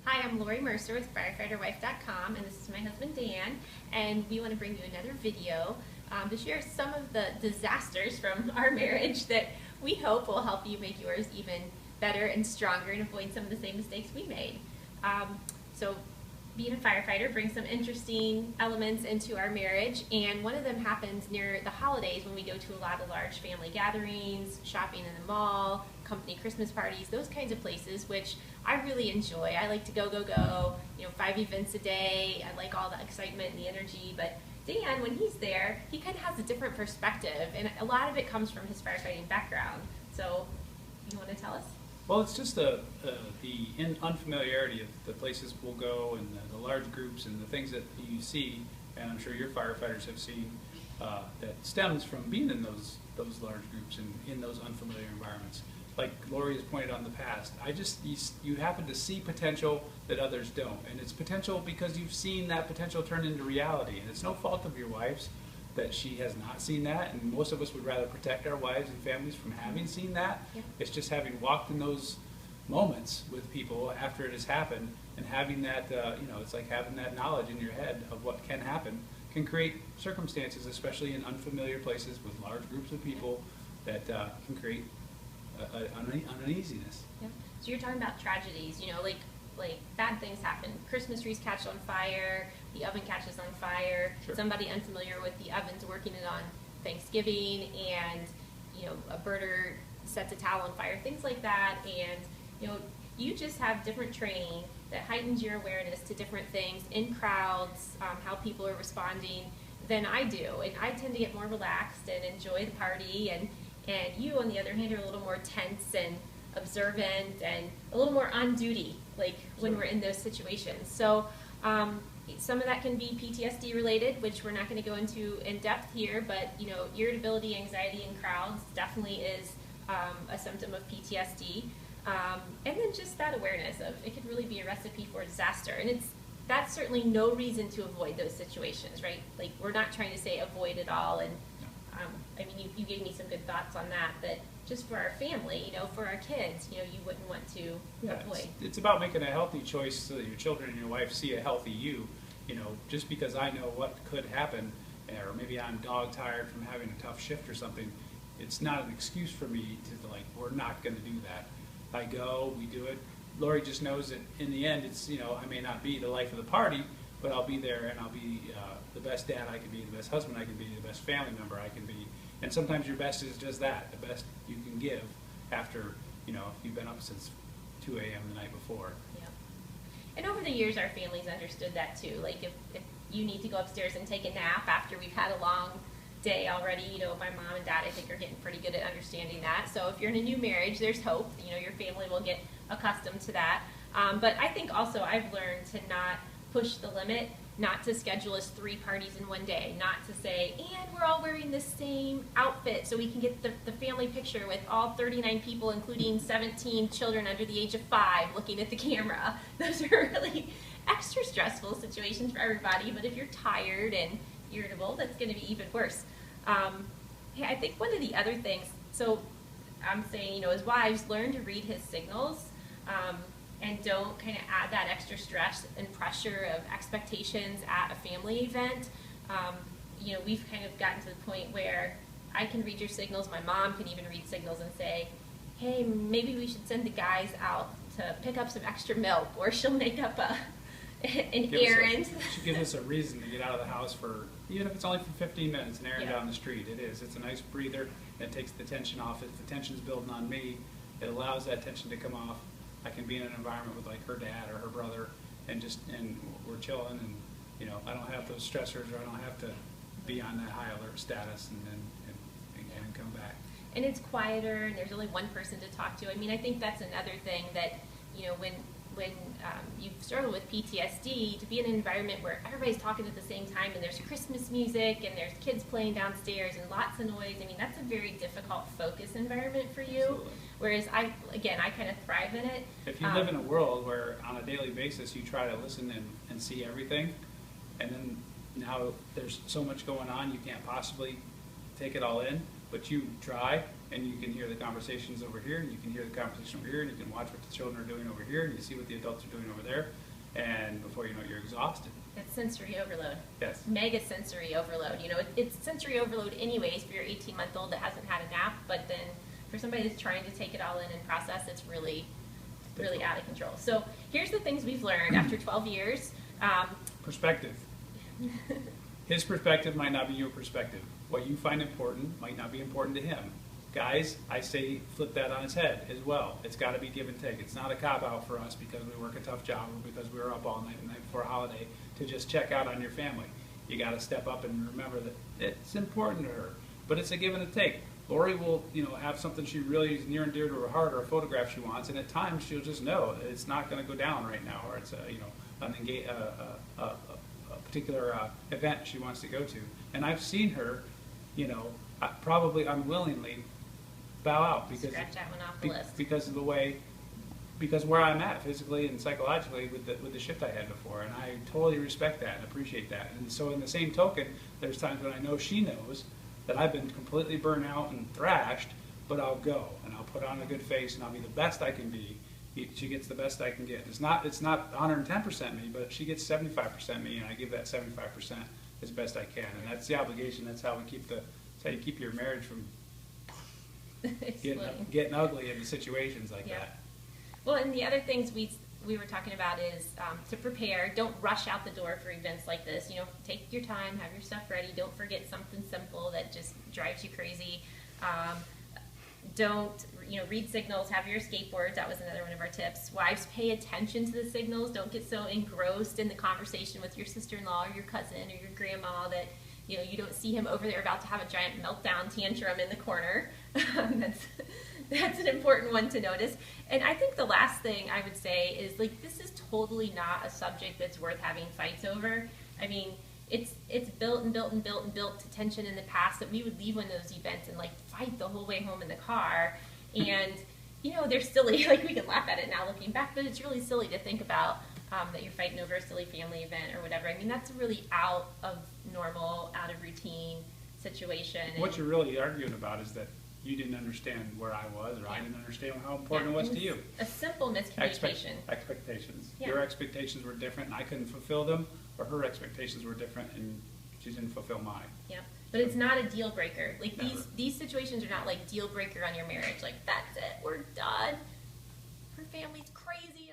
Hi, I'm Lori Mercer with firefighterwife.com, and this is my husband Dan, and we want to bring you another video to share some of the disasters from our marriage that we hope will help you make yours even better and stronger and avoid some of the same mistakes we made. So being a firefighter brings some interesting elements into our marriage, and one of them happens near the holidays when we go to a lot of large family gatherings, shopping in the mall, company Christmas parties, those kinds of places, which I really enjoy. I like to go, 5 events a day. I like all the excitement and the energy, but Dan, when he's there, he kind of has a different perspective, and a lot of it comes from his firefighting background. So, you want to tell us? Well, it's just the unfamiliarity of the places we'll go and the large groups and the things that you see, and I'm sure your firefighters have seen, that stems from being in those large groups and in those unfamiliar environments. Like Lori has pointed out in the past, you happen to see potential that others don't, and it's potential because you've seen that potential turn into reality, and it's no fault of your wife's that she has not seen that, and most of us would rather protect our wives and families from having seen that. Yeah. It's just having walked in those moments with people after it has happened and having that, it's like having that knowledge in your head of what can happen can create circumstances, especially in unfamiliar places with large groups of people, that can create uneasiness. Yeah. So you're talking about tragedies, like bad things happen. Christmas trees catch on fire, the oven catches on fire, Sure. Somebody unfamiliar with the oven's working it on Thanksgiving, and a birder sets a towel on fire, things like that, and you just have different training that heightens your awareness to different things in crowds, how people are responding than I do, and I tend to get more relaxed and enjoy the party, and you, on the other hand, are a little more tense and observant and a little more on duty, like when we're in those situations. So some of that can be PTSD related, which we're not going to go into in depth here, but irritability, anxiety in crowds definitely is a symptom of PTSD. And then just that awareness of it could really be a recipe for disaster. And that's certainly no reason to avoid those situations, right? Like, we're not trying to say avoid it all, and you gave me some good thoughts on that just for our family, for our kids, you wouldn't want to avoid. It's about making a healthy choice so that your children and your wife see a healthy you. Just because I know what could happen, or maybe I'm dog tired from having a tough shift or something, it's not an excuse for me to, we're not going to do that. I go, we do it. Lori just knows that in the end, it's, I may not be the life of the party, but I'll be there, and I'll be the best dad I can be, the best husband I can be, the best family member I can be. And sometimes your best is just that, the best you can give after, you've been up since 2 a.m. the night before. Yeah. And over the years, our families understood that too. Like, if you need to go upstairs and take a nap after we've had a long day already, my mom and dad, I think, are getting pretty good at understanding that. So if you're in a new marriage, there's hope. Your family will get accustomed to that. But I think also I've learned to not push the limit, not to schedule us 3 parties in one day, not to say, and we're all wearing the same outfit so we can get the family picture with all 39 people, including 17 children under the age of 5, looking at the camera. Those are really extra stressful situations for everybody, but if you're tired and irritable, that's going to be even worse. I think one of the other things, so I'm saying, as wives, learn to read his signals, and don't kind of add that extra stress and pressure of expectations at a family event. We've kind of gotten to the point where I can read your signals, my mom can even read signals and say, hey, maybe we should send the guys out to pick up some extra milk, or she'll make up an errand. She gives us a reason to get out of the house for, even if it's only for 15 minutes, an errand down the street. It's a nice breather. It takes the tension off. If the tension's building on me, it allows that tension to come off. I can be in an environment with her dad or her brother, and we're chilling, and I don't have those stressors, or I don't have to be on that high alert status and come back. And it's quieter, and there's only one person to talk to. I think that's another thing that when you've struggled with PTSD, to be in an environment where everybody's talking at the same time, and there's Christmas music, and there's kids playing downstairs, and lots of noise. That's a very difficult focus environment for you. Absolutely. Whereas I kind of thrive in it. If you live in a world where on a daily basis you try to listen and see everything, and then now there's so much going on you can't possibly take it all in, but you try, and you can hear the conversations over here, and you can hear the conversation over here, and you can watch what the children are doing over here, and you see what the adults are doing over there, and before you know it, you're exhausted. It's sensory overload. Yes. Mega sensory overload. You know, it's sensory overload anyways for your 18-month-old that hasn't had a nap, but then for somebody that's trying to take it all in and process, it's really out of control. So here's the things we've learned after 12 years. Perspective. His perspective might not be your perspective. What you find important might not be important to him. Guys, I say flip that on its head as well. It's got to be give and take. It's not a cop-out for us because we work a tough job or because we were up all night the night before a holiday to just check out on your family. You got to step up and remember that it's important to her, but it's a give and a take. Lori will, have something she really is near and dear to her heart, or a photograph she wants, and at times she'll just know that it's not going to go down right now, or it's a particular event she wants to go to. And I've seen her, probably unwillingly bow out because scratch that one off the list. Because of the way, because where I'm at physically and psychologically with the shift I had before, and I totally respect that and appreciate that. And so in the same token, there's times when I know she knows that I've been completely burnt out and thrashed, but I'll go and I'll put on a good face and I'll be the best I can be. She gets the best I can get. It's not 110% me, but she gets 75% me, and I give that 75% as best I can. And that's the obligation. That's how you keep your marriage from getting ugly in situations like that. Well, and the other things we were talking about is to prepare. Don't rush out the door for events like this. Take your time, have your stuff ready. Don't forget something simple that just drives you crazy. Don't read signals. Have your escape words. That was another one of our tips. Wives, pay attention to the signals. Don't get so engrossed in the conversation with your sister-in-law or your cousin or your grandma that you don't see him over there about to have a giant meltdown tantrum in the corner. That's an important one to notice. And I think the last thing I would say is, this is totally not a subject that's worth having fights over. I mean, it's built and built and built and built to tension in the past that we would leave one of those events and fight the whole way home in the car. And they're silly. We can laugh at it now looking back, but it's really silly to think about that you're fighting over a silly family event or whatever. I mean, that's really out of normal, out of routine situation. What you're really arguing about is that you didn't understand where I was, or I didn't understand how important it was to you. A simple miscommunication. Expectations. Yeah. Your expectations were different, and I couldn't fulfill them, or her expectations were different, and she didn't fulfill mine. Yeah, but it's not a deal breaker. These situations are not deal breaker on your marriage. That's it, we're done. Her family's crazy.